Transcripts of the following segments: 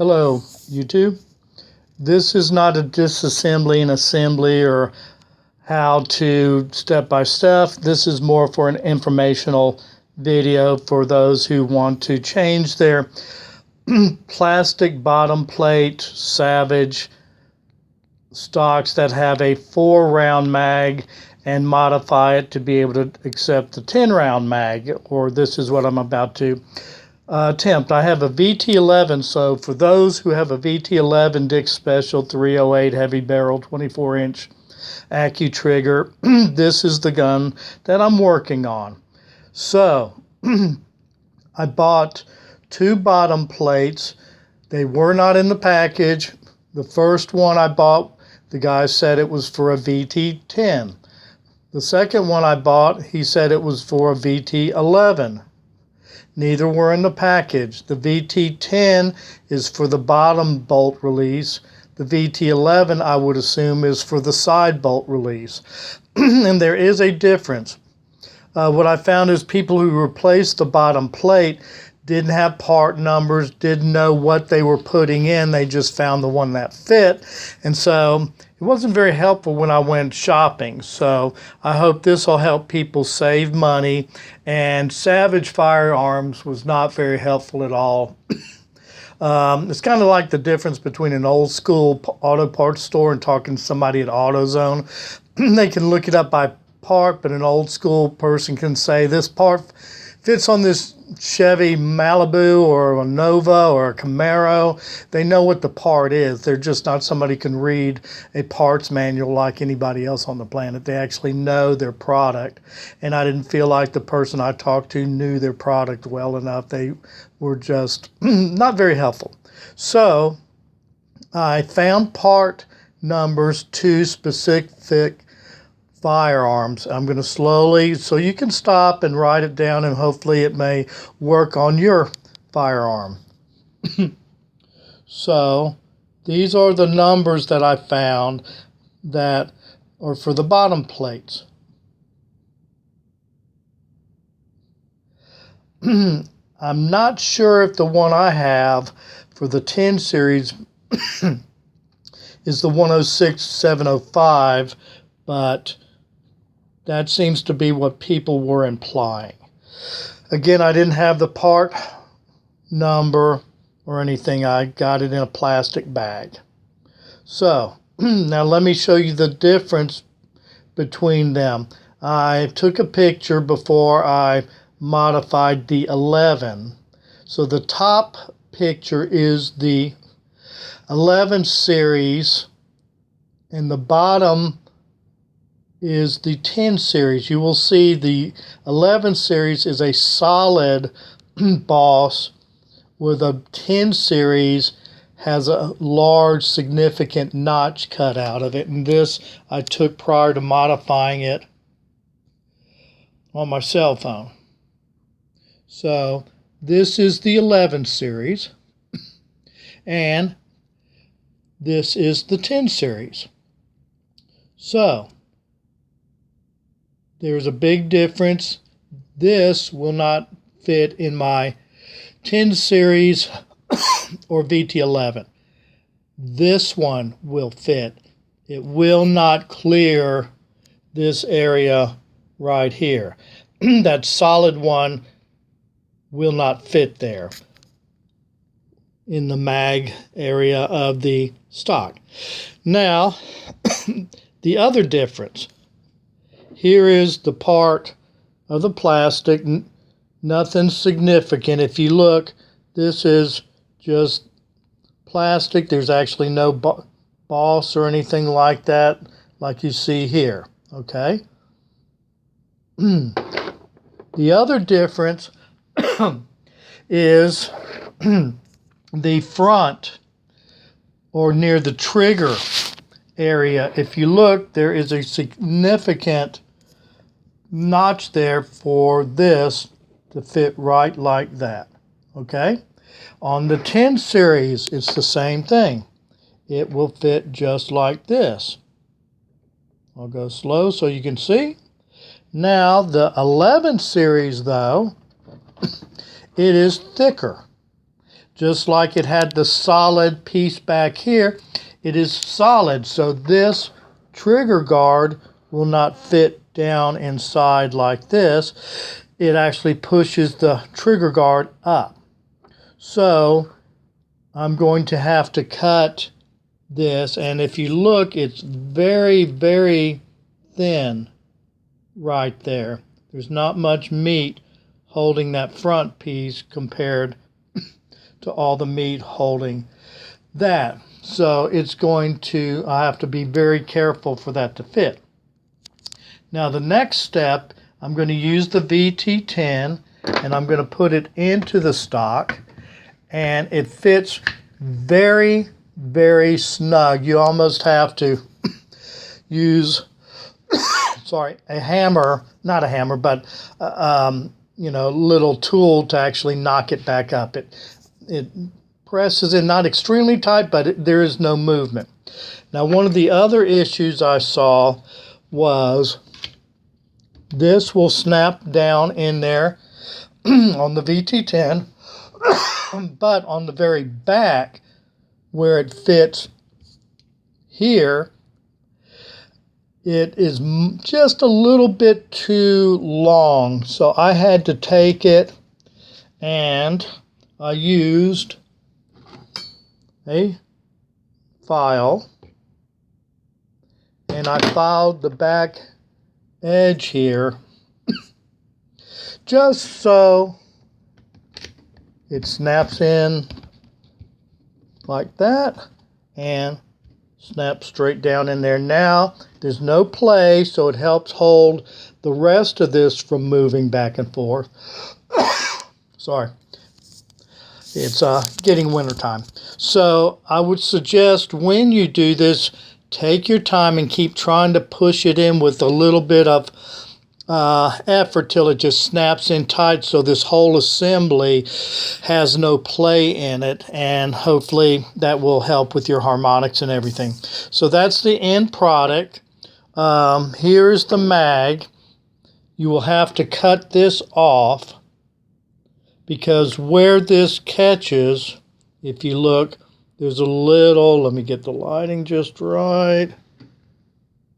Hello, YouTube. This is not a disassembly and assembly or how to step by step. This is more for an informational video for those who want to change their plastic bottom plate Savage stocks that have a 4-round mag and modify it to be able to accept the 10-round mag, or this is what I'm about to attempt. I have a VT11, so for those who have a VT11 Dick Special 308 heavy barrel 24-inch Accu trigger, this is the gun that I'm working on. So I bought 2 bottom plates. They were not in the package. The first one I bought, the guy said it was for a VT10. The second one I bought, he said it was for a VT11. Neither were in the package. The VT10 is for the bottom bolt release. The VT11, I would assume, is for the side bolt release. And there is a difference. What I found is people who replaced the bottom plate didn't have part numbers, didn't know what they were putting in. They just found the one that fit. And so it wasn't very helpful when I went shopping. So I hope this will help people save money. And Savage Firearms was not very helpful at all. It's kind of like the difference between an old school auto parts store and talking to somebody at AutoZone. They can look it up by part, but an old school person can say this part fits on this Chevy Malibu or a Nova or a Camaro. They know what the part is. They're just not somebody who can read a parts manual like anybody else on the planet. They actually know their product. And I didn't feel like the person I talked to knew their product well enough. They were just not very helpful. So I found part numbers to specific firearms. I'm going to slowly, so you can stop and write it down, and hopefully it may work on your firearm. So these are the numbers that I found that are for the bottom plates. I'm not sure if the one I have for the 10 series is the 106705, but that seems to be what people were implying. Again, I didn't have the part number or anything. I got it in a plastic bag. So now let me show you the difference between them. I took a picture before I modified the 11. So the top picture is the 11 series, and the bottom is the 10 series. You will see the 11 series is a solid boss, with a 10 series has a large significant notch cut out of it. And this I took prior to modifying it on my cell phone. So this is the 11 series, and this is the 10 series. So there's a big difference. This will not fit in my 10 series or VT11. This one will fit. It will not clear this area right here. That solid one will not fit there in the mag area of the stock. Now, the other difference. Here is the part of the plastic, nothing significant. If you look, this is just plastic. There's actually no boss or anything like that, like you see here, okay? The other difference is the front, or near the trigger area. If you look, there is a significant notch there for this to fit right like that. Okay? On the 10 series, it's the same thing. It will fit just like this. I'll go slow so you can see. Now, the 11 series, though, it is thicker. just like it had the solid piece back here, it is solid. So this trigger guard will not fit down inside like this. It actually pushes the trigger guard up. So I'm going to have to cut this, and if you look, it's very, very thin right there. There's not much meat holding that front piece compared to all the meat holding that. So it's going to, I have to be very careful for that to fit. Now the next step, I'm going to use the VT10 and I'm going to put it into the stock, and it fits very, very snug. You almost have to use a hammer, not a hammer, but little tool to actually knock it back up. It presses in, not extremely tight, but there is no movement. Now, one of the other issues I saw was this will snap down in there on the VT10, but on the very back where it fits here, it is just a little bit too long. So I had to take it and I used a file and I filed the back edge here just so it snaps in like that and snaps straight down in there. Now there's no play, so it helps hold the rest of this from moving back and forth. Sorry, it's getting winter time. So I would suggest when you do this, take your time and keep trying to push it in with a little bit of effort till it just snaps in tight, so this whole assembly has no play in it, and hopefully that will help with your harmonics and everything. So that's the end product. Here's the mag. You will have to cut this off because where this catches, if you look, there's a little, let me get the lighting just right.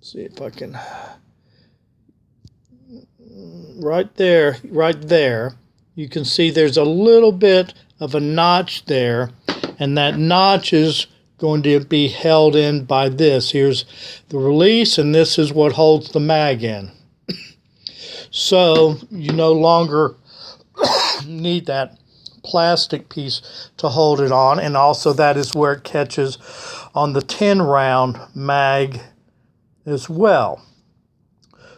See if I can, right there, you can see there's a little bit of a notch there, and that notch is going to be held in by this. Here's the release, and this is what holds the mag in. So you no longer need that plastic piece to hold it on, and also that is where it catches on the 10-round mag as well.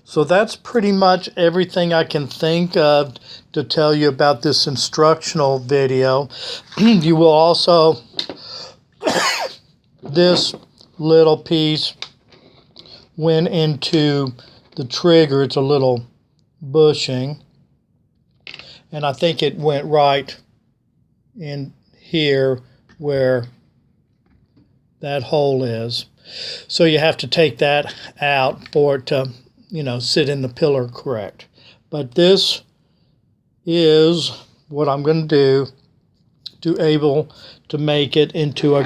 So that's pretty much everything I can think of to tell you about this instructional video. You will also, this little piece went into the trigger. It's a little bushing, and I think it went right in here where that hole is. So you have to take that out for it to, sit in the pillar correct. But this is what I'm going to do to able to make it into a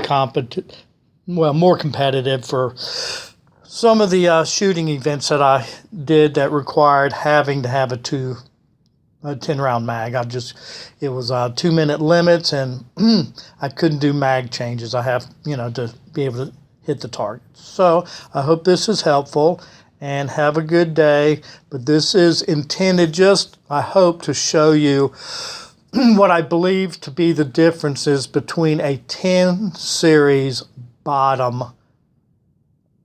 more competitive for some of the shooting events that I did that required having to have a 10-round mag. It was 2-minute limits, and I couldn't do mag changes. I have, to be able to hit the target. So I hope this is helpful, and have a good day. But this is intended just, I hope, to show you what I believe to be the differences between a 10 series bottom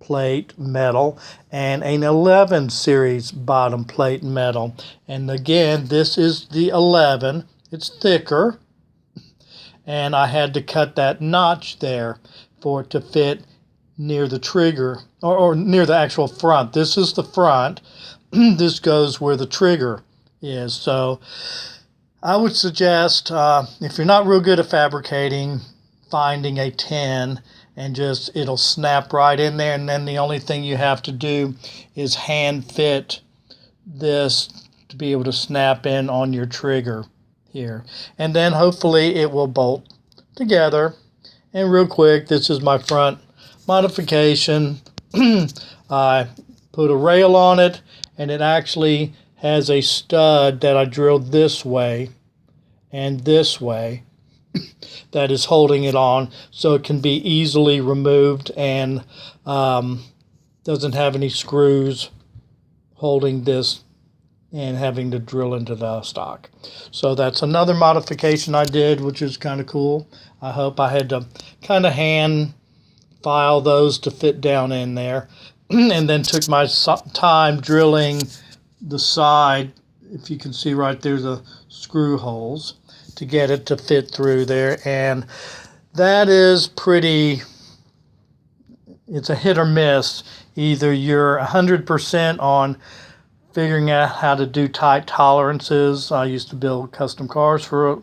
plate metal and an 11 series bottom plate metal. And again, this is the 11. It's thicker, and I had to cut that notch there for it to fit near the trigger, or near the actual front. This is the front. This goes where the trigger is. So I would suggest, if you're not real good at fabricating, finding a 10 and it'll snap right in there, and then the only thing you have to do is hand fit this to be able to snap in on your trigger here, and then hopefully it will bolt together. And real quick, this is my front modification. I put a rail on it, and it actually has a stud that I drilled this way and this way that is holding it on, so it can be easily removed and doesn't have any screws holding this and having to drill into the stock. So that's another modification I did, which is kind of cool. I hope I had to kind of hand file those to fit down in there. And then took my time drilling the side. If you can see right there, the screw holes to get it to fit through there. And that is pretty, it's a hit or miss. Either you're 100% on figuring out how to do tight tolerances. I used to build custom cars for a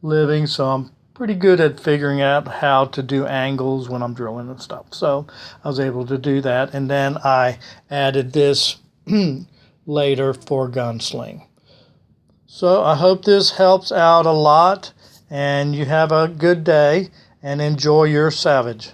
living, so I'm pretty good at figuring out how to do angles when I'm drilling and stuff. So I was able to do that, and then I added this later for gunsling. So I hope this helps out a lot, and you have a good day and enjoy your Savage.